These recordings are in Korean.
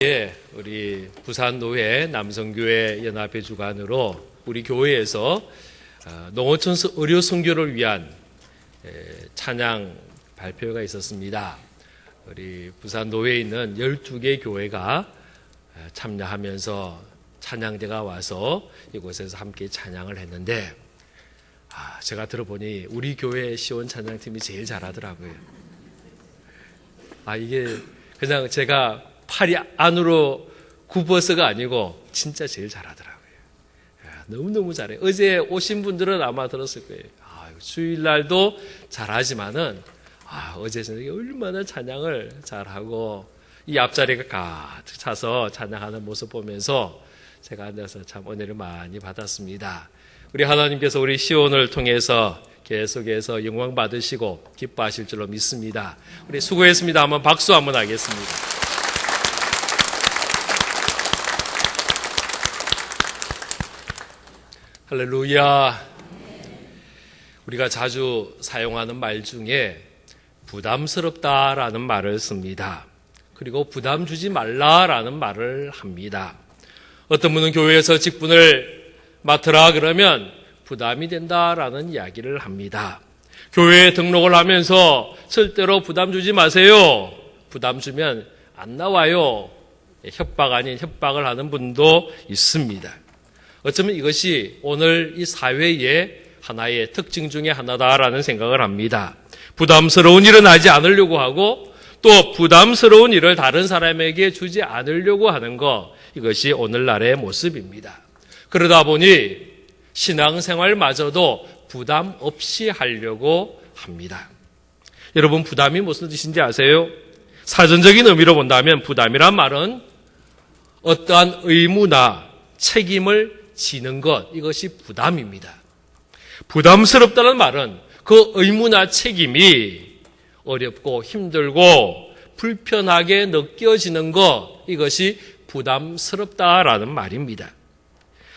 예, 우리 부산노회 남성교회 연합회 주관으로 우리 교회에서 농어촌 의료 선교를 위한 찬양 발표가 있었습니다. 우리 부산노회에 있는 12개 교회가 참여하면서 찬양대가 와서 이곳에서 함께 찬양을 했는데 제가 들어보니 우리 교회 시온 찬양팀이 제일 잘하더라고요. 이게 그냥 제가 팔이 안으로 굽어서가 아니고 진짜 제일 잘하더라고요. 너무너무 잘해요. 어제 오신 분들은 아마 들었을 거예요. 주일날도 잘하지만은 어제 저녁에 얼마나 찬양을 잘하고 이 앞자리가 가득 차서 찬양하는 모습 보면서 제가 앉아서 참 은혜를 많이 받았습니다. 우리 하나님께서 우리 시온을 통해서 계속해서 영광 받으시고 기뻐하실 줄로 믿습니다. 우리 수고했습니다. 한번 박수 한번 하겠습니다. 할렐루야. 우리가 자주 사용하는 말 중에 부담스럽다라는 말을 씁니다. 그리고 부담 주지 말라라는 말을 합니다. 어떤 분은 교회에서 직분을 맡으라 그러면 부담이 된다라는 이야기를 합니다. 교회에 등록을 하면서 절대로 부담 주지 마세요. 부담 주면 안 나와요. 협박 아닌 협박을 하는 분도 있습니다. 어쩌면 이것이 오늘 이 사회의 하나의 특징 중에 하나다라는 생각을 합니다. 부담스러운 일은 하지 않으려고 하고 또 부담스러운 일을 다른 사람에게 주지 않으려고 하는 것, 이것이 오늘날의 모습입니다. 그러다 보니 신앙생활마저도 부담 없이 하려고 합니다. 여러분, 부담이 무슨 뜻인지 아세요? 사전적인 의미로 본다면 부담이란 말은 어떠한 의무나 책임을 지는 것, 이것이 부담입니다. 부담스럽다는 말은 그 의무나 책임이 어렵고 힘들고 불편하게 느껴지는 것, 이것이 부담스럽다라는 말입니다.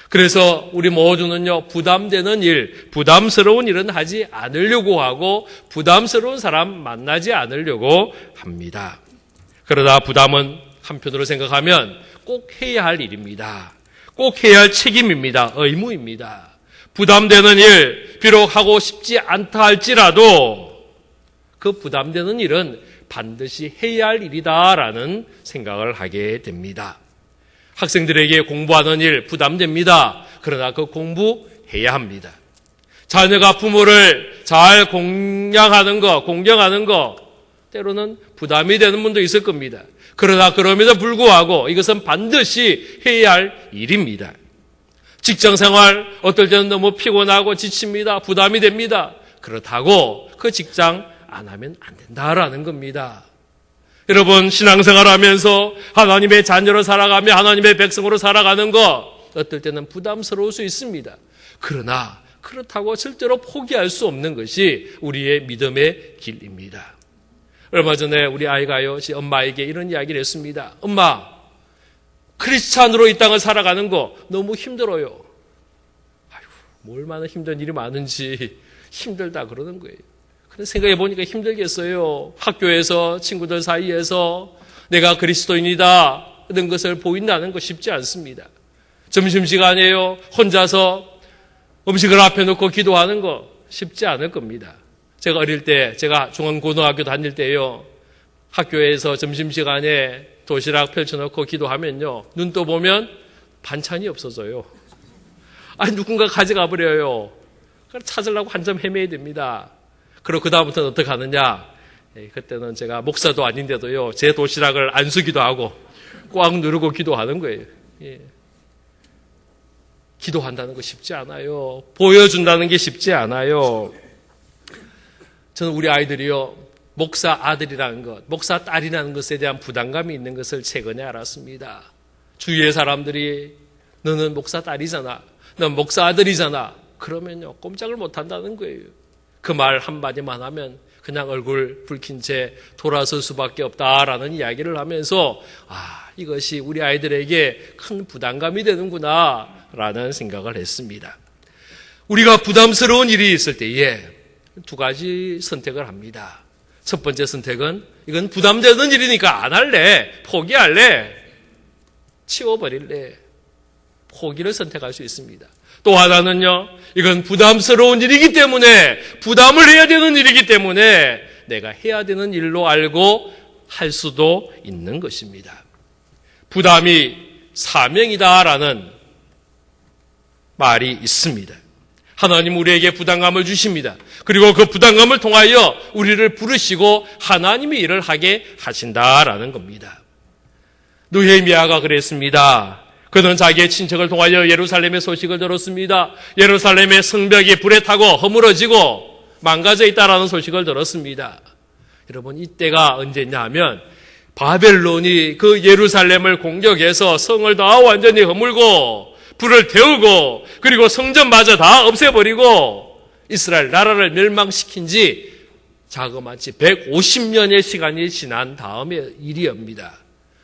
그래서 우리 모두는요, 부담되는 일, 부담스러운 일은 하지 않으려고 하고 부담스러운 사람 만나지 않으려고 합니다. 그러다 부담은 한편으로 생각하면 꼭 해야 할 일입니다. 꼭 해야 할 책임입니다. 의무입니다. 부담되는 일, 비록 하고 싶지 않다 할지라도 그 부담되는 일은 반드시 해야 할 일이다라는 생각을 하게 됩니다. 학생들에게 공부하는 일 부담됩니다. 그러나 그 공부해야 합니다. 자녀가 부모를 잘 공양하는 것, 공경하는 것, 때로는 부담이 되는 분도 있을 겁니다. 그러나 그럼에도 불구하고 이것은 반드시 해야 할 일입니다. 직장생활 어떨 때는 너무 피곤하고 지칩니다. 부담이 됩니다. 그렇다고 그 직장 안 하면 안 된다라는 겁니다. 여러분, 신앙생활 하면서 하나님의 자녀로 살아가며 하나님의 백성으로 살아가는 것 어떨 때는 부담스러울 수 있습니다. 그러나 그렇다고 절대로 포기할 수 없는 것이 우리의 믿음의 길입니다. 얼마 전에 우리 아이가요, 엄마에게 이런 이야기를 했습니다. 엄마, 크리스찬으로 이 땅을 살아가는 거 너무 힘들어요. 얼마나 힘든 일이 많은지 힘들다 그러는 거예요. 그런데 생각해 보니까 힘들겠어요. 학교에서 친구들 사이에서 내가 그리스도인이다 이런 것을 보인다는 거 쉽지 않습니다. 점심시간이에요. 혼자서 음식을 앞에 놓고 기도하는 거 쉽지 않을 겁니다. 제가 어릴 때, 제가 중앙고등학교 다닐 때요, 학교에서 점심시간에 도시락 펼쳐놓고 기도하면요, 눈 떠보면 반찬이 없어져요. 누군가 가져가 버려요. 찾으려고 한참 헤매야 됩니다. 그리고 그 다음부터는 어떻게 하느냐? 그때는 제가 목사도 아닌데도요, 제 도시락을 안 쓰기도 하고 꽉 누르고 기도하는 거예요. 기도한다는 거 쉽지 않아요. 보여준다는 게 쉽지 않아요. 저는 우리 아이들이요, 목사 아들이라는 것, 목사 딸이라는 것에 대한 부담감이 있는 것을 최근에 알았습니다. 주위의 사람들이 너는 목사 딸이잖아, 넌 목사 아들이잖아, 그러면요 꼼짝을 못한다는 거예요. 그 말 한마디만 하면 그냥 얼굴 붉힌 채 돌아설 수밖에 없다라는 이야기를 하면서 이것이 우리 아이들에게 큰 부담감이 되는구나 라는 생각을 했습니다. 우리가 부담스러운 일이 있을 때에 두 가지 선택을 합니다. 첫 번째 선택은 이건 부담되는 일이니까 안 할래, 포기할래. 치워버릴래? 포기를 선택할 수 있습니다. 또 하나는요, 이건 부담스러운 일이기 때문에, 부담을 해야 되는 일이기 때문에 내가 해야 되는 일로 알고 할 수도 있는 것입니다. 부담이 사명이다라는 말이 있습니다. 하나님 우리에게 부담감을 주십니다. 그리고 그 부담감을 통하여 우리를 부르시고 하나님의 일을 하게 하신다라는 겁니다. 느헤미야가 그랬습니다. 그는 자기의 친척을 통하여 예루살렘의 소식을 들었습니다. 예루살렘의 성벽이 불에 타고 허물어지고 망가져 있다라는 소식을 들었습니다. 여러분, 이때가 언제냐 하면 바벨론이 그 예루살렘을 공격해서 성을 다 완전히 허물고 불을 태우고 그리고 성전마저 다 없애버리고 이스라엘 나라를 멸망시킨 지 자그마치 150년의 시간이 지난 다음의 일이옵니다.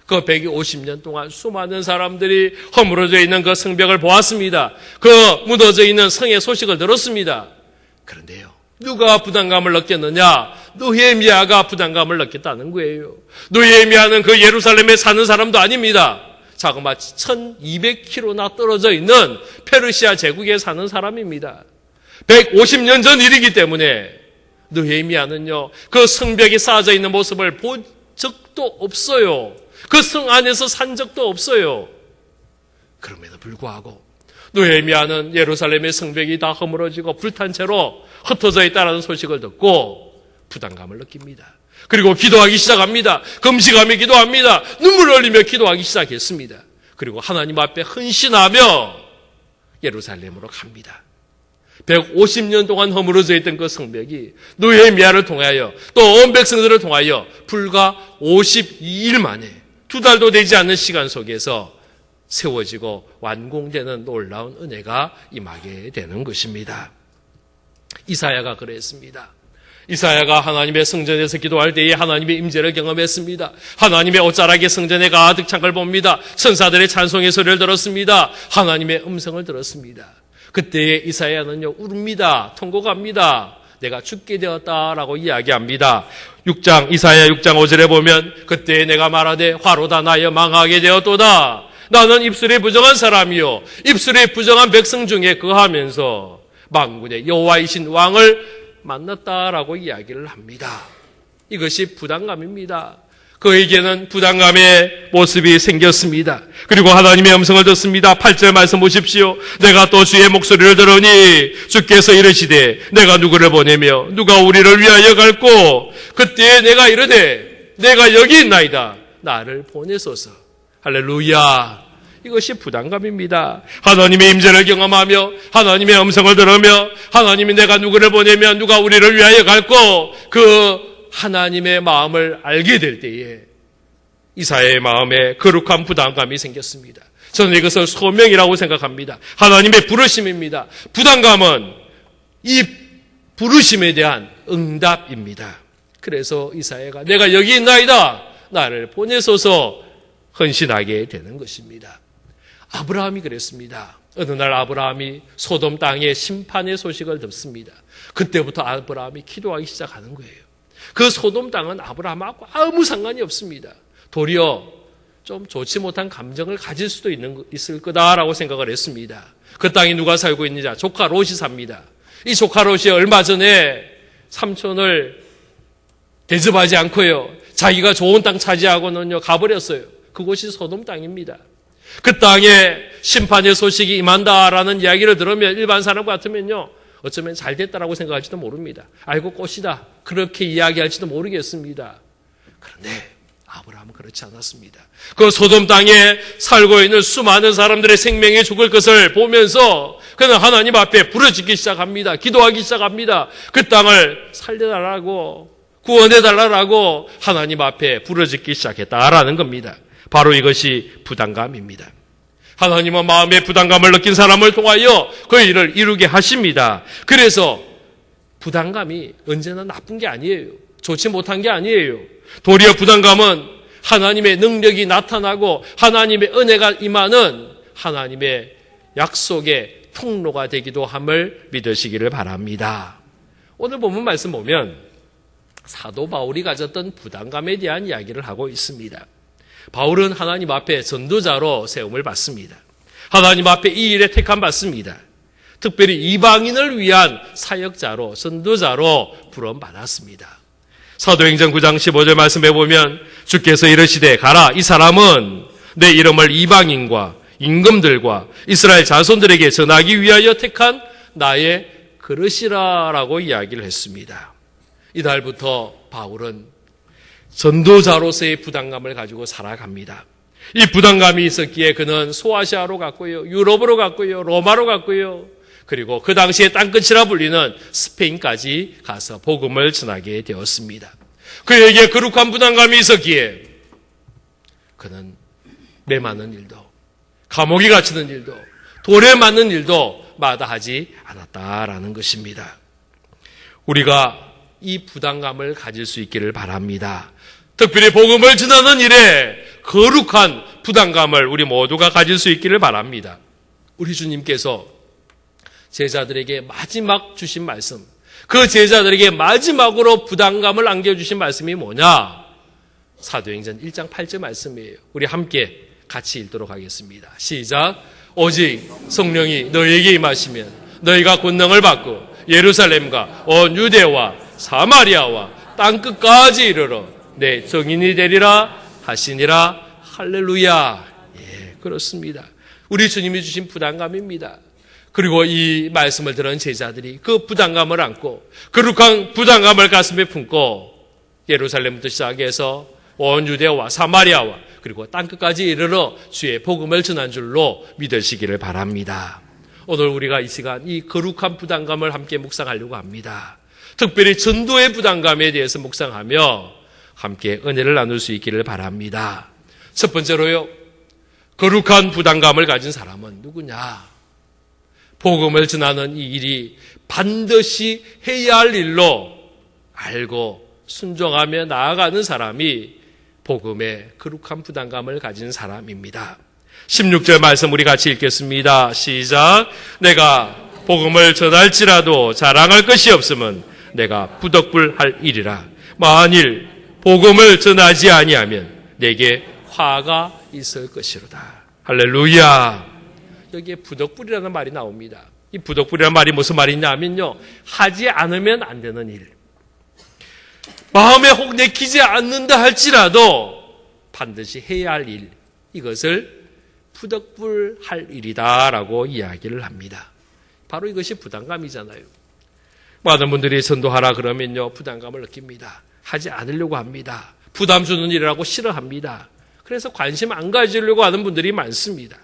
그 150년 동안 수많은 사람들이 허물어져 있는 그 성벽을 보았습니다. 그 무너져 있는 성의 소식을 들었습니다. 그런데요, 누가 부담감을 느꼈느냐? 느헤미야가 부담감을 느꼈다는 거예요. 느헤미야는 그 예루살렘에 사는 사람도 아닙니다. 자그마치 1200km나 떨어져 있는 페르시아 제국에 사는 사람입니다. 150년 전 일이기 때문에 느헤미야는요, 그 성벽이 쌓아져 있는 모습을 본 적도 없어요. 그 성 안에서 산 적도 없어요. 그럼에도 불구하고 느헤미야는 예루살렘의 성벽이 다 허물어지고 불탄 채로 흩어져 있다는 소식을 듣고 부담감을 느낍니다. 그리고 기도하기 시작합니다. 금식하며 기도합니다. 눈물을 흘리며 기도하기 시작했습니다. 그리고 하나님 앞에 헌신하며 예루살렘으로 갑니다. 150년 동안 허물어져 있던 그 성벽이 느헤미야를 통하여 또 온 백성들을 통하여 불과 52일 만에 2달도 되지 않는 시간 속에서 세워지고 완공되는 놀라운 은혜가 임하게 되는 것입니다. 이사야가 그랬습니다. 이사야가 하나님의 성전에서 기도할 때에 하나님의 임재를 경험했습니다. 하나님의 옷자락에 성전에 가득 찬 걸 봅니다. 천사들의 찬송의 소리를 들었습니다. 하나님의 음성을 들었습니다. 그때에 이사야는요, 울습니다. 통곡합니다. 내가 죽게 되었다라고 이야기합니다. 이사야 6장 5절에 보면 그때에 내가 말하되 화로다 나여 망하게 되었도다. 나는 입술이 부정한 사람이요 입술이 부정한 백성 중에 거하면서 만군의 여호와이신 왕을 만났다라고 이야기를 합니다. 이것이 부담감입니다. 그에게는 부담감의 모습이 생겼습니다. 그리고 하나님의 음성을 듣습니다. 8절 말씀 보십시오. 내가 또 주의 목소리를 들으니 주께서 이르시되 내가 누구를 보내며 누가 우리를 위하여 갈고 그때 내가 이르되 내가 여기 있나이다. 나를 보내소서. 할렐루야. 이것이 부담감입니다. 하나님의 임재를 경험하며 하나님의 음성을 들으며 하나님이 내가 누구를 보내면 누가 우리를 위하여 갈고 그 하나님의 마음을 알게 될 때에 이사야의 마음에 거룩한 부담감이 생겼습니다. 저는 이것을 소명이라고 생각합니다. 하나님의 부르심입니다. 부담감은 이 부르심에 대한 응답입니다. 그래서 이사야가 내가 여기 있나이다. 나를 보내소서 헌신하게 되는 것입니다. 아브라함이 그랬습니다. 어느 날 아브라함이 소돔 땅의 심판의 소식을 듣습니다. 그때부터 아브라함이 기도하기 시작하는 거예요. 그 소돔 땅은 아브라함하고 아무 상관이 없습니다. 도리어 좀 좋지 못한 감정을 가질 수도 있을 거다라고 생각을 했습니다. 그 땅에 누가 살고 있느냐? 조카 롯이 삽니다. 이 조카 롯이 얼마 전에 삼촌을 대접하지 않고요, 자기가 좋은 땅 차지하고는요 가버렸어요. 그곳이 소돔 땅입니다. 그 땅에 심판의 소식이 임한다라는 이야기를 들으면 일반 사람 같으면요 어쩌면 잘 됐다라고 생각할지도 모릅니다. 아이고 꽃이다 그렇게 이야기할지도 모르겠습니다. 그런데 아브라함은 그렇지 않았습니다. 그 소돔 땅에 살고 있는 수많은 사람들의 생명이 죽을 것을 보면서 그는 하나님 앞에 부르짖기 시작합니다. 기도하기 시작합니다. 그 땅을 살려달라고 구원해달라고 하나님 앞에 부르짖기 시작했다라는 겁니다. 바로 이것이 부담감입니다. 하나님은 마음의 부담감을 느낀 사람을 통하여 그 일을 이루게 하십니다. 그래서 부담감이 언제나 나쁜 게 아니에요. 좋지 못한 게 아니에요. 도리어 부담감은 하나님의 능력이 나타나고 하나님의 은혜가 임하는 하나님의 약속의 통로가 되기도 함을 믿으시기를 바랍니다. 오늘 본문 말씀 보면 사도 바울이 가졌던 부담감에 대한 이야기를 하고 있습니다. 바울은 하나님 앞에 전도자로 세움을 받습니다. 하나님 앞에 이 일에 택함 받습니다. 특별히 이방인을 위한 사역자로, 전도자로 부름받았습니다. 사도행전 9장 15절 말씀해 보면 주께서 이르시되 가라, 이 사람은 내 이름을 이방인과 임금들과 이스라엘 자손들에게 전하기 위하여 택한 나의 그릇이라라고 이야기를 했습니다. 이달부터 바울은 전도자로서의 부담감을 가지고 살아갑니다. 이 부담감이 있었기에 그는 소아시아로 갔고요, 유럽으로 갔고요, 로마로 갔고요, 그리고 그 당시에 땅끝이라 불리는 스페인까지 가서 복음을 전하게 되었습니다. 그에게 거룩한 부담감이 있었기에 그는 매맞는 일도, 감옥에 갇히는 일도, 돌에 맞는 일도 마다하지 않았다라는 것입니다. 우리가 이 부담감을 가질 수 있기를 바랍니다. 특별히 복음을 전하는 일에 거룩한 부담감을 우리 모두가 가질 수 있기를 바랍니다. 우리 주님께서 제자들에게 마지막 주신 말씀, 그 제자들에게 마지막으로 부담감을 안겨주신 말씀이 뭐냐? 사도행전 1장 8절 말씀이에요. 우리 함께 같이 읽도록 하겠습니다. 시작. 오직 성령이 너희에게 임하시면 너희가 권능을 받고 예루살렘과 온 유대와 사마리아와 땅끝까지 이르러 내 증인이 되리라 하시니라. 할렐루야. 예, 그렇습니다. 우리 주님이 주신 부담감입니다. 그리고 이 말씀을 들은 제자들이 그 부담감을 안고 거룩한 부담감을 가슴에 품고 예루살렘부터 시작해서 온 유대와 사마리아와 그리고 땅끝까지 이르러 주의 복음을 전한 줄로 믿으시기를 바랍니다. 오늘 우리가 이 시간 이 거룩한 부담감을 함께 묵상하려고 합니다. 특별히 전도의 부담감에 대해서 묵상하며 함께 은혜를 나눌 수 있기를 바랍니다. 첫 번째로요, 거룩한 부담감을 가진 사람은 누구냐? 복음을 전하는 이 일이 반드시 해야 할 일로 알고 순종하며 나아가는 사람이 복음의 거룩한 부담감을 가진 사람입니다. 16절 말씀 우리 같이 읽겠습니다. 시작. 내가 복음을 전할지라도 자랑할 것이 없으면 내가 부덕불할 일이라. 만일 복음을 전하지 아니하면 내게 화가 있을 것이로다. 할렐루야. 여기에 부덕불이라는 말이 나옵니다. 이 부덕불이라는 말이 무슨 말이냐면요, 하지 않으면 안 되는 일, 마음에 혹 내키지 않는다 할지라도 반드시 해야 할 일, 이것을 부덕불할 일이다라고 이야기를 합니다. 바로 이것이 부담감이잖아요. 많은 분들이 전도하라 그러면요, 부담감을 느낍니다. 하지 않으려고 합니다. 부담 주는 일이라고 싫어합니다. 그래서 관심 안 가지려고 하는 분들이 많습니다.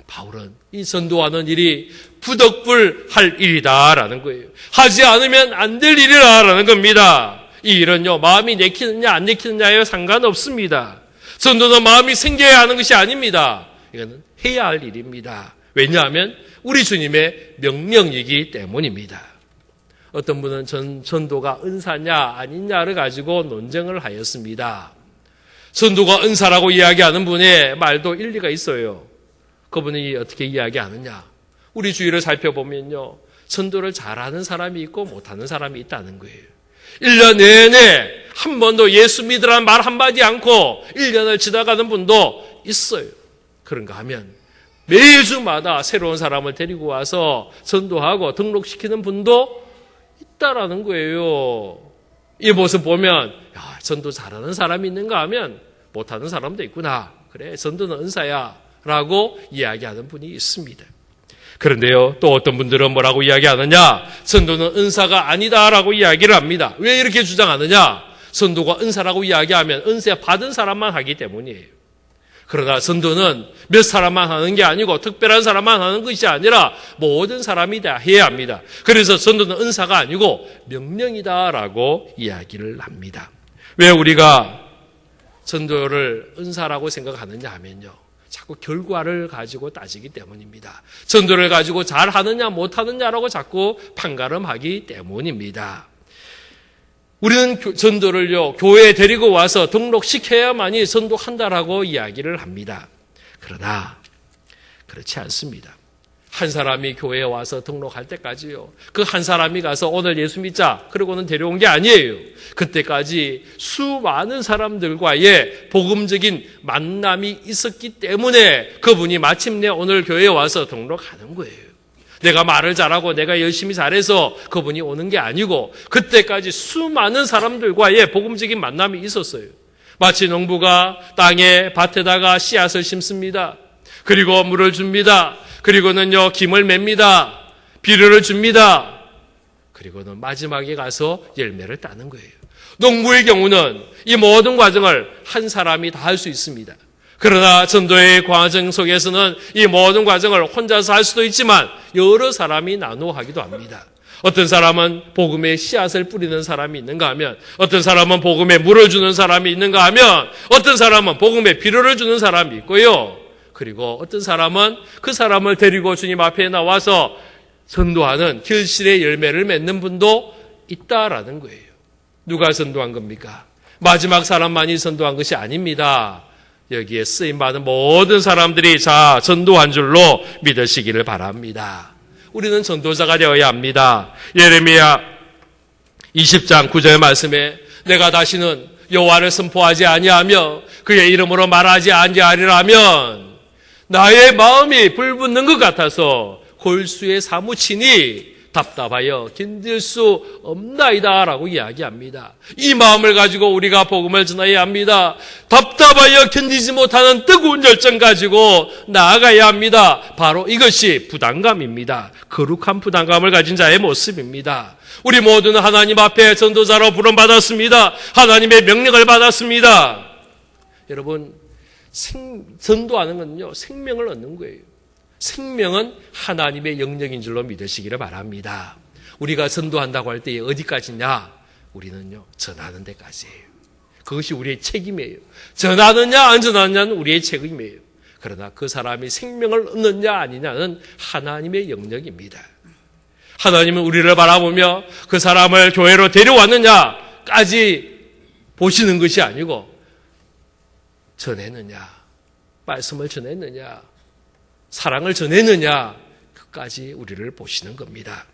바울은 이 전도하는 일이 부덕불할 일이다라는 거예요. 하지 않으면 안 될 일이라는 겁니다. 이 일은요, 마음이 내키느냐 안 내키느냐에 상관없습니다. 전도는 마음이 생겨야 하는 것이 아닙니다. 이거는 해야 할 일입니다. 왜냐하면 우리 주님의 명령이기 때문입니다. 어떤 분은 전도가 은사냐 아니냐를 가지고 논쟁을 하였습니다. 전도가 은사라고 이야기하는 분의 말도 일리가 있어요. 그분이 어떻게 이야기하느냐? 우리 주위를 살펴보면요, 전도를 잘하는 사람이 있고 못하는 사람이 있다는 거예요. 1년 내내 한 번도 예수 믿으라는 말 한마디 않고 1년을 지나가는 분도 있어요. 그런가 하면 매주마다 새로운 사람을 데리고 와서 전도하고 등록시키는 분도 있다라는 거예요. 이 모습 보면 야, 전도 잘하는 사람이 있는가 하면 못하는 사람도 있구나. 그래, 전도는 은사야 라고 이야기하는 분이 있습니다. 그런데요, 또 어떤 분들은 뭐라고 이야기하느냐? 전도는 은사가 아니다라고 이야기를 합니다. 왜 이렇게 주장하느냐? 전도가 은사라고 이야기하면 은사 받은 사람만 하기 때문이에요. 그러나 전도는 몇 사람만 하는 게 아니고 특별한 사람만 하는 것이 아니라 모든 사람이 다 해야 합니다. 그래서 전도는 은사가 아니고 명령이다라고 이야기를 합니다. 왜 우리가 전도를 은사라고 생각하느냐 하면요, 자꾸 결과를 가지고 따지기 때문입니다. 전도를 가지고 잘하느냐 못하느냐라고 자꾸 판가름하기 때문입니다. 우리는 전도를요, 교회에 데리고 와서 등록시켜야만이 전도한다라고 이야기를 합니다. 그러나 그렇지 않습니다. 한 사람이 교회에 와서 등록할 때까지요. 그 한 사람이 가서 오늘 예수 믿자 그러고는 데려온 게 아니에요. 그때까지 수많은 사람들과의 복음적인 만남이 있었기 때문에 그분이 마침내 오늘 교회에 와서 등록하는 거예요. 내가 말을 잘하고 내가 열심히 잘해서 그분이 오는 게 아니고 그때까지 수많은 사람들과의 복음적인 만남이 있었어요. 마치 농부가 땅에 밭에다가 씨앗을 심습니다. 그리고 물을 줍니다. 그리고는요 김을 맵니다. 비료를 줍니다. 그리고는 마지막에 가서 열매를 따는 거예요. 농부의 경우는 이 모든 과정을 한 사람이 다 할 수 있습니다. 그러나 전도의 과정 속에서는 이 모든 과정을 혼자서 할 수도 있지만 여러 사람이 나누어 하기도 합니다. 어떤 사람은 복음의 씨앗을 뿌리는 사람이 있는가 하면, 어떤 사람은 복음에 물을 주는 사람이 있는가 하면, 어떤 사람은 복음에 비료를 주는 사람이 있고요. 그리고 어떤 사람은 그 사람을 데리고 주님 앞에 나와서 전도하는 결실의 열매를 맺는 분도 있다라는 거예요. 누가 전도한 겁니까? 마지막 사람만이 전도한 것이 아닙니다. 여기에 쓰임받은 모든 사람들이 자 전도한 줄로 믿으시기를 바랍니다. 우리는 전도자가 되어야 합니다. 예레미야 20장 9절 말씀에 내가 다시는 여호와를 선포하지 아니하며 그의 이름으로 말하지 아니하리라면 나의 마음이 불붙는 것 같아서 골수에 사무치니 답답하여 견딜 수 없나이다 라고 이야기합니다. 이 마음을 가지고 우리가 복음을 전해야 합니다. 답답하여 견디지 못하는 뜨거운 열정 가지고 나아가야 합니다. 바로 이것이 부담감입니다. 거룩한 부담감을 가진 자의 모습입니다. 우리 모두는 하나님 앞에 전도자로 부름받았습니다. 하나님의 명령을 받았습니다. 여러분, 전도하는 건요 생명을 얻는 거예요. 생명은 하나님의 영역인 줄로 믿으시기를 바랍니다. 우리가 전도한다고 할 때 어디까지냐? 우리는요 전하는 데까지예요. 그것이 우리의 책임이에요. 전하느냐 안 전하느냐는 우리의 책임이에요. 그러나 그 사람이 생명을 얻느냐 아니냐는 하나님의 영역입니다. 하나님은 우리를 바라보며 그 사람을 교회로 데려왔느냐까지 보시는 것이 아니고 전했느냐, 말씀을 전했느냐, 사랑을 전했느냐, 그까지 우리를 보시는 겁니다.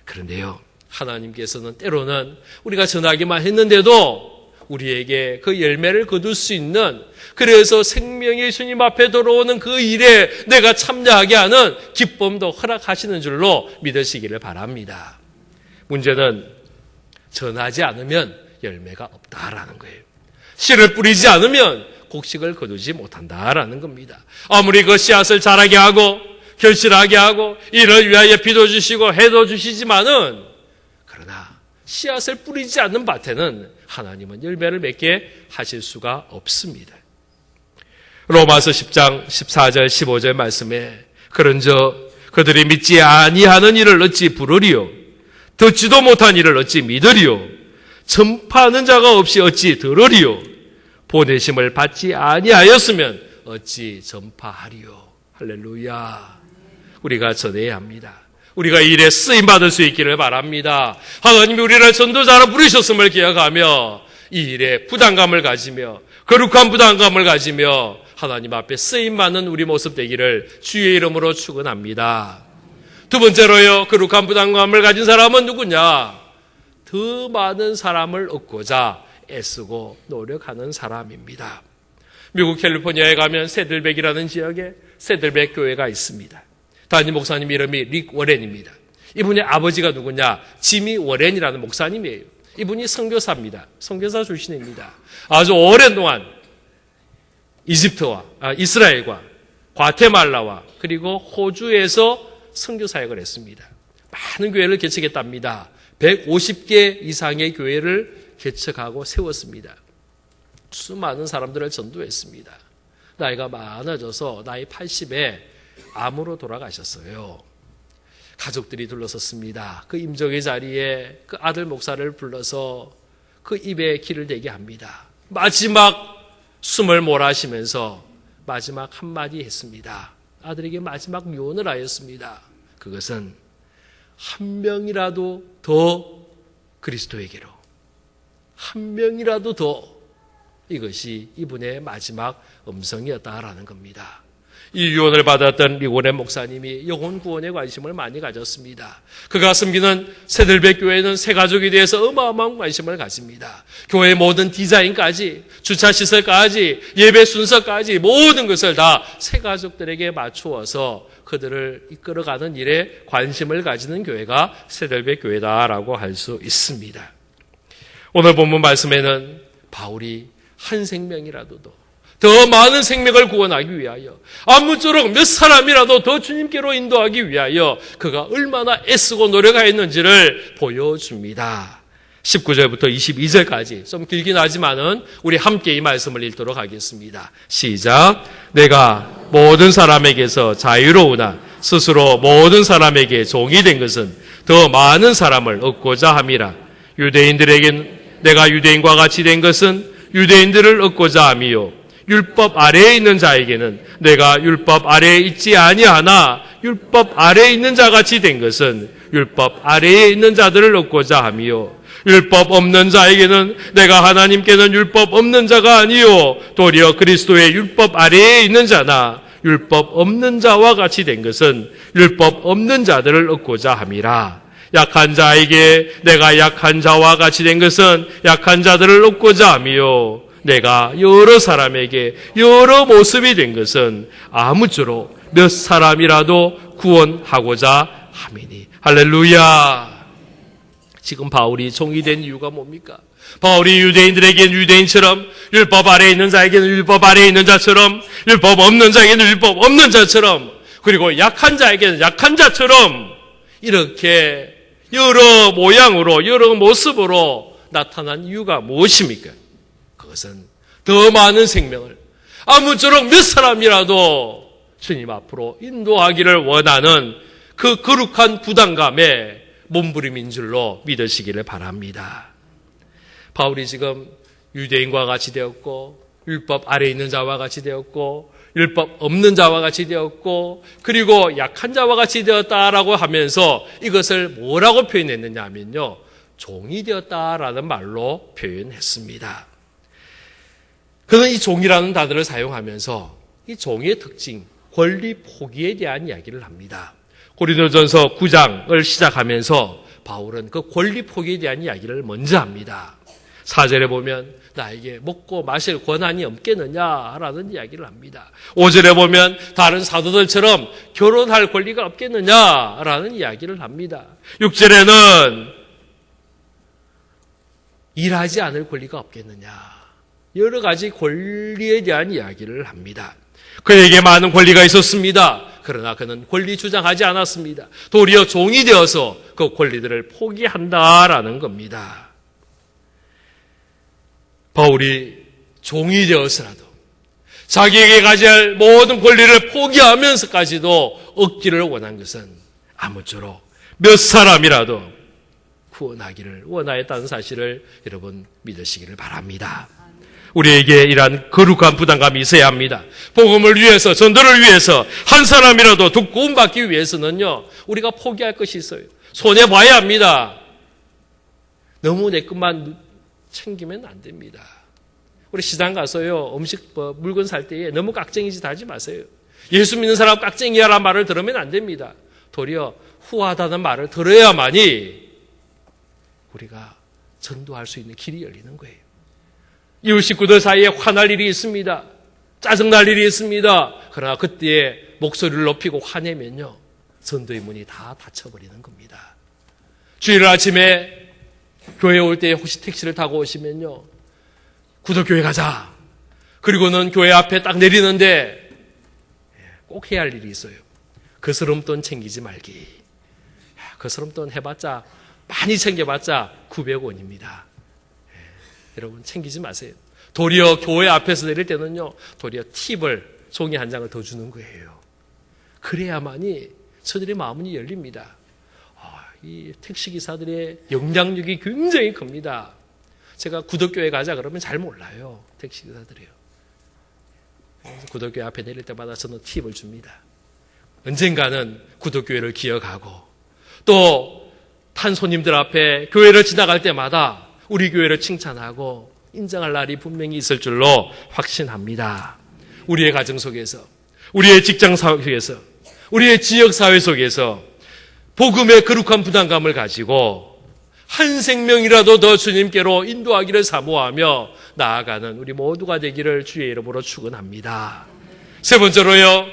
그런데요, 하나님께서는 때로는 우리가 전하기만 했는데도 우리에게 그 열매를 거둘 수 있는, 그래서 생명의 주님 앞에 들어오는 그 일에 내가 참여하게 하는 기쁨도 허락하시는 줄로 믿으시기를 바랍니다. 문제는 전하지 않으면 열매가 없다라는 거예요. 씨를 뿌리지 않으면 곡식을 거두지 못한다라는 겁니다. 아무리 그 씨앗을 자라게 하고 결실하게 하고 이를 위하여 비도 주시고 해도 주시지만은 그러나 씨앗을 뿌리지 않는 밭에는 하나님은 열매를 맺게 하실 수가 없습니다. 로마서 10장 14절 15절 말씀에 그런즉 그들이 믿지 아니하는 일을 어찌 부르리요 듣지도 못한 일을 어찌 믿으리요 전파하는 자가 없이 어찌 들으리요 보내심을 받지 아니하였으면 어찌 전파하리요. 할렐루야. 우리가 전해야 합니다. 우리가 이 일에 쓰임받을 수 있기를 바랍니다. 하나님이 우리를 전도자로 부르셨음을 기억하며 이 일에 부담감을 가지며 거룩한 부담감을 가지며 하나님 앞에 쓰임받는 우리 모습 되기를 주의 이름으로 축원합니다. 두 번째로요, 거룩한 부담감을 가진 사람은 누구냐? 더 많은 사람을 얻고자 애쓰고 노력하는 사람입니다. 미국 캘리포니아에 가면 새들백이라는 지역에 새들백 교회가 있습니다. 담임 목사님 이름이 릭 워렌입니다. 이분의 아버지가 누구냐? 지미 워렌이라는 목사님이에요. 이분이 선교사입니다. 선교사 출신입니다. 아주 오랜 동안 이스라엘과 과테말라와 그리고 호주에서 선교 사역을 했습니다. 많은 교회를 개척했답니다. 150개 이상의 교회를 개척하고 세웠습니다. 수많은 사람들을 전도했습니다. 나이가 많아져서 나이 80에 암으로 돌아가셨어요. 가족들이 둘러섰습니다. 그 임종의 자리에 그 아들 목사를 불러서 그 입에 기를 대게 합니다. 마지막 숨을 몰아쉬면서 마지막 한마디 했습니다. 아들에게 마지막 유언을 하였습니다. 그것은 한 명이라도 더 그리스도에게로, 한 명이라도 더, 이것이 이분의 마지막 음성이었다라는 겁니다. 이 유언을 받았던 리고렌 목사님이 영혼 구원에 관심을 많이 가졌습니다. 그가 섬기는 새들배 교회는 새 가족에 대해서 어마어마한 관심을 가집니다. 교회 모든 디자인까지, 주차 시설까지, 예배 순서까지 모든 것을 다 새 가족들에게 맞추어서 그들을 이끌어가는 일에 관심을 가지는 교회가 새들배 교회다라고 할 수 있습니다. 오늘 본문 말씀에는 바울이 한 생명이라도 더 많은 생명을 구원하기 위하여, 아무쪼록 몇 사람이라도 더 주님께로 인도하기 위하여 그가 얼마나 애쓰고 노력하였는지를 보여줍니다. 19절부터 22절까지 좀 길긴 하지만은 우리 함께 이 말씀을 읽도록 하겠습니다. 시작. 내가 모든 사람에게서 자유로우나 스스로 모든 사람에게 종이 된 것은 더 많은 사람을 얻고자 함이라. 유대인들에겐 내가 유대인과 같이 된 것은 유대인들을 얻고자 함이요, 율법 아래에 있는 자에게는 내가 율법 아래에 있지 아니하나 율법 아래에 있는 자같이 된 것은 율법 아래에 있는 자들을 얻고자 함이요, 율법 없는 자에게는 내가 하나님께는 율법 없는 자가 아니요 도리어 그리스도의 율법 아래에 있는 자나 율법 없는 자와 같이 된 것은 율법 없는 자들을 얻고자 함이라. 약한 자에게 내가 약한 자와 같이 된 것은 약한 자들을 얻고자 함이요, 내가 여러 사람에게 여러 모습이 된 것은 아무쪼록 몇 사람이라도 구원하고자 함이니. 할렐루야. 지금 바울이 종이 된 이유가 뭡니까? 바울이 유대인들에게는 유대인처럼, 율법 아래에 있는 자에게는 율법 아래에 있는 자처럼, 율법 없는 자에게는 율법 없는 자처럼, 그리고 약한 자에게는 약한 자처럼 이렇게 여러 모양으로 여러 모습으로 나타난 이유가 무엇입니까? 그것은 더 많은 생명을 아무쪼록 몇 사람이라도 주님 앞으로 인도하기를 원하는 그 거룩한 부담감에 몸부림인 줄로 믿으시기를 바랍니다. 바울이 지금 유대인과 같이 되었고, 율법 아래에 있는 자와 같이 되었고, 율법 없는 자와 같이 되었고, 그리고 약한 자와 같이 되었다라고 하면서 이것을 뭐라고 표현했느냐 하면요, 종이 되었다라는 말로 표현했습니다. 그는 이 종이라는 단어를 사용하면서 이 종의 특징, 권리 포기에 대한 이야기를 합니다. 고린도전서 9장을 시작하면서 바울은 그 권리 포기에 대한 이야기를 먼저 합니다. 4절에 보면 나에게 먹고 마실 권한이 없겠느냐라는 이야기를 합니다. 5절에 보면 다른 사도들처럼 결혼할 권리가 없겠느냐라는 이야기를 합니다. 6절에는 일하지 않을 권리가 없겠느냐, 여러 가지 권리에 대한 이야기를 합니다. 그에게 많은 권리가 있었습니다. 그러나 그는 권리 주장하지 않았습니다. 도리어 종이 되어서 그 권리들을 포기한다라는 겁니다. 바울이 종이 되어서라도 자기에게 가져야 할 모든 권리를 포기하면서까지도 얻기를 원한 것은 아무쪼록 몇 사람이라도 구원하기를 원하였다는 사실을 여러분 믿으시기를 바랍니다. 우리에게 이러한 거룩한 부담감이 있어야 합니다. 복음을 위해서, 전도를 위해서 한 사람이라도 더 구원받기 위해서는요, 우리가 포기할 것이 있어요. 손해봐야 합니다. 너무 내 것만 챙기면 안 됩니다. 우리 시장 가서요, 음식, 물건 살 때에 너무 깍쟁이 짓 하지 마세요. 예수 믿는 사람 깍쟁이야라는 말을 들으면 안 됩니다. 도리어 후하다는 말을 들어야만이 우리가 전도할 수 있는 길이 열리는 거예요. 이웃 식구들 사이에 화날 일이 있습니다. 짜증날 일이 있습니다. 그러나 그때에 목소리를 높이고 화내면요, 전도의 문이 다 닫혀버리는 겁니다. 주일 아침에 교회 올 때 혹시 택시를 타고 오시면요, 구도교회 가자. 그리고는 교회 앞에 딱 내리는데 꼭 해야 할 일이 있어요. 거스름돈 챙기지 말기. 거스름돈 해봤자, 많이 챙겨봤자 900원입니다. 여러분 챙기지 마세요. 도리어 교회 앞에서 내릴 때는요, 도리어 팁을, 종이 한 장을 더 주는 거예요. 그래야만이 저들의 마음이 열립니다. 이 택시기사들의 영향력이 굉장히 큽니다. 제가 구덕교회 가자 그러면 잘 몰라요. 택시기사들이요. 구덕교회 앞에 내릴 때마다 저는 팁을 줍니다. 언젠가는 구덕교회를 기억하고, 또 탄 손님들 앞에 교회를 지나갈 때마다 우리 교회를 칭찬하고 인정할 날이 분명히 있을 줄로 확신합니다. 우리의 가정 속에서, 우리의 직장 속에서, 우리의 지역 사회 속에서 복음의 거룩한 부담감을 가지고 한 생명이라도 더 주님께로 인도하기를 사모하며 나아가는 우리 모두가 되기를 주의 이름으로 축원합니다. 세 번째로요,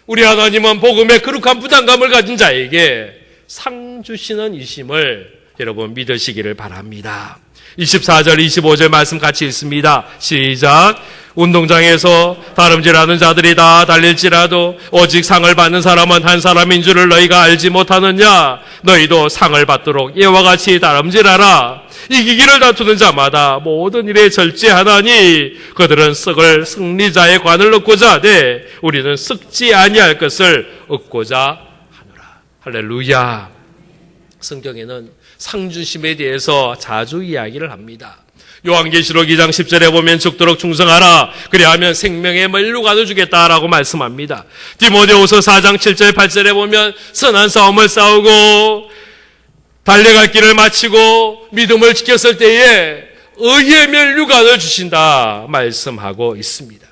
우리 하나님은 복음의 거룩한 부담감을 가진 자에게 상 주시는 이심을 여러분 믿으시기를 바랍니다. 24절, 25절 말씀 같이 읽습니다. 시작. 운동장에서 다름질하는 자들이 다 달릴지라도 오직 상을 받는 사람은 한 사람인 줄을 너희가 알지 못하느냐? 너희도 상을 받도록 이와 같이 다름질하라. 이기기를 다투는 자마다 모든 일에 절제하나니 그들은 썩을 승리자의 관을 얻고자 하되 우리는 썩지 아니할 것을 얻고자 하노라. 할렐루야. 성경에는 상주심에 대해서 자주 이야기를 합니다. 요한계시록 2장 10절에 보면 죽도록 충성하라. 그리하면 생명의 면류관을 주겠다라고 말씀합니다. 디모데후서 4장 7절 8절에 보면 선한 싸움을 싸우고 달려갈 길을 마치고 믿음을 지켰을 때에 의의 면류관을 주신다 말씀하고 있습니다.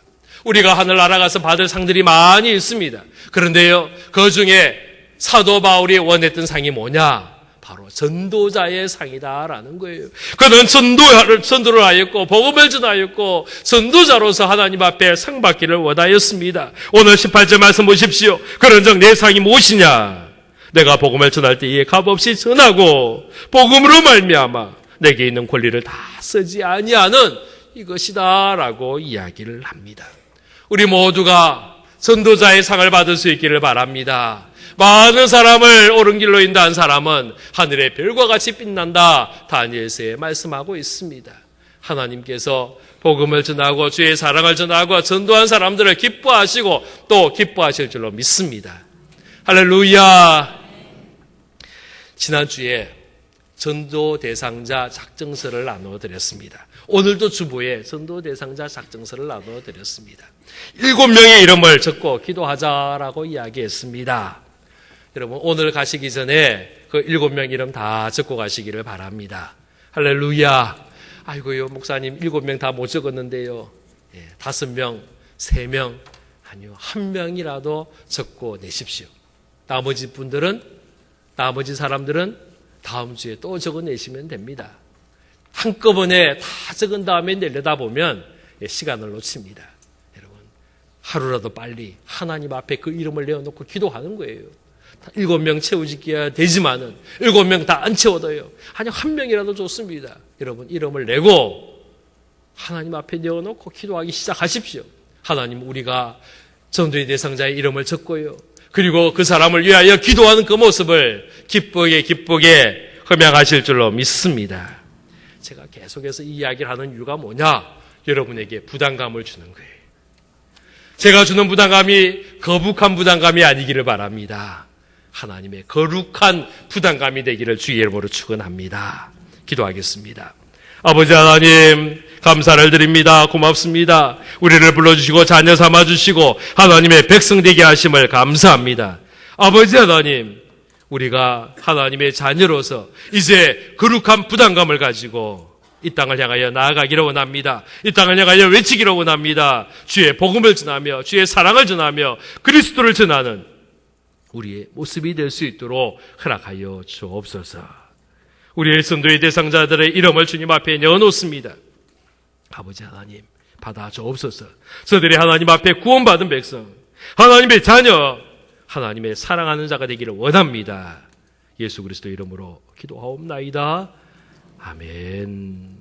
우리가 하늘 날아가서 받을 상들이 많이 있습니다. 그런데요, 그 중에 사도 바울이 원했던 상이 뭐냐? 바로 전도자의 상이다라는 거예요. 그는 전도를 하였고 복음을 전하였고 전도자로서 하나님 앞에 상 받기를 원하였습니다. 오늘 18절 말씀 보십시오. 그런즉 내 상이 무엇이냐? 내가 복음을 전할 때에 값없이 전하고 복음으로 말미암아 내게 있는 권리를 다 쓰지 아니하는 이것이다라고 이야기를 합니다. 우리 모두가 전도자의 상을 받을 수 있기를 바랍니다. 많은 사람을 옳은 길로 인도한 사람은 하늘의 별과 같이 빛난다. 다니엘서에 말씀하고 있습니다. 하나님께서 복음을 전하고 주의 사랑을 전하고 전도한 사람들을 기뻐하시고 또 기뻐하실 줄로 믿습니다. 할렐루야. 지난주에 전도 대상자 작정서를 나누어 드렸습니다. 오늘도 주보에 전도 대상자 작정서를 나누어 드렸습니다. 7명의 이름을 적고 기도하자라고 이야기했습니다. 여러분, 오늘 가시기 전에 그 7명 이름 다 적고 가시기를 바랍니다. 할렐루야. 아이고요, 목사님 7명 다 못 적었는데요. 5명, 3명, 아니요, 1명이라도 적고 내십시오. 나머지 사람들은 다음 주에 또 적어내시면 됩니다. 한꺼번에 다 적은 다음에 내려다보면 시간을 놓칩니다. 여러분, 하루라도 빨리 하나님 앞에 그 이름을 내어놓고 기도하는 거예요. 7명 채우기야 되지만은 7명 다 안 채워도요. 아니 1명이라도 좋습니다. 여러분 이름을 내고 하나님 앞에 내어놓고 기도하기 시작하십시오. 하나님, 우리가 전도의 대상자의 이름을 적고요. 그리고 그 사람을 위하여 기도하는 그 모습을 기쁘게 흠양하실 줄로 믿습니다. 제가 계속해서 이 이야기를 하는 이유가 뭐냐? 여러분에게 부담감을 주는 거예요. 제가 주는 부담감이 거북한 부담감이 아니기를 바랍니다. 하나님의 거룩한 부담감이 되기를 주의 이름으로 축원합니다. 기도하겠습니다. 아버지 하나님, 감사를 드립니다. 고맙습니다. 우리를 불러주시고 자녀 삼아주시고 하나님의 백성 되게 하심을 감사합니다. 아버지 하나님, 우리가 하나님의 자녀로서 이제 거룩한 부담감을 가지고 이 땅을 향하여 나아가기를 원합니다. 이 땅을 향하여 외치기를 원합니다. 주의 복음을 전하며 주의 사랑을 전하며 그리스도를 전하는 우리의 모습이 될 수 있도록 허락하여 주옵소서. 우리의 전도의 대상자들의 이름을 주님 앞에 내어놓습니다. 아버지 하나님, 받아 주옵소서. 저들이 하나님 앞에 구원받은 백성, 하나님의 자녀, 하나님의 사랑하는 자가 되기를 원합니다. 예수 그리스도 이름으로 기도하옵나이다. 아멘.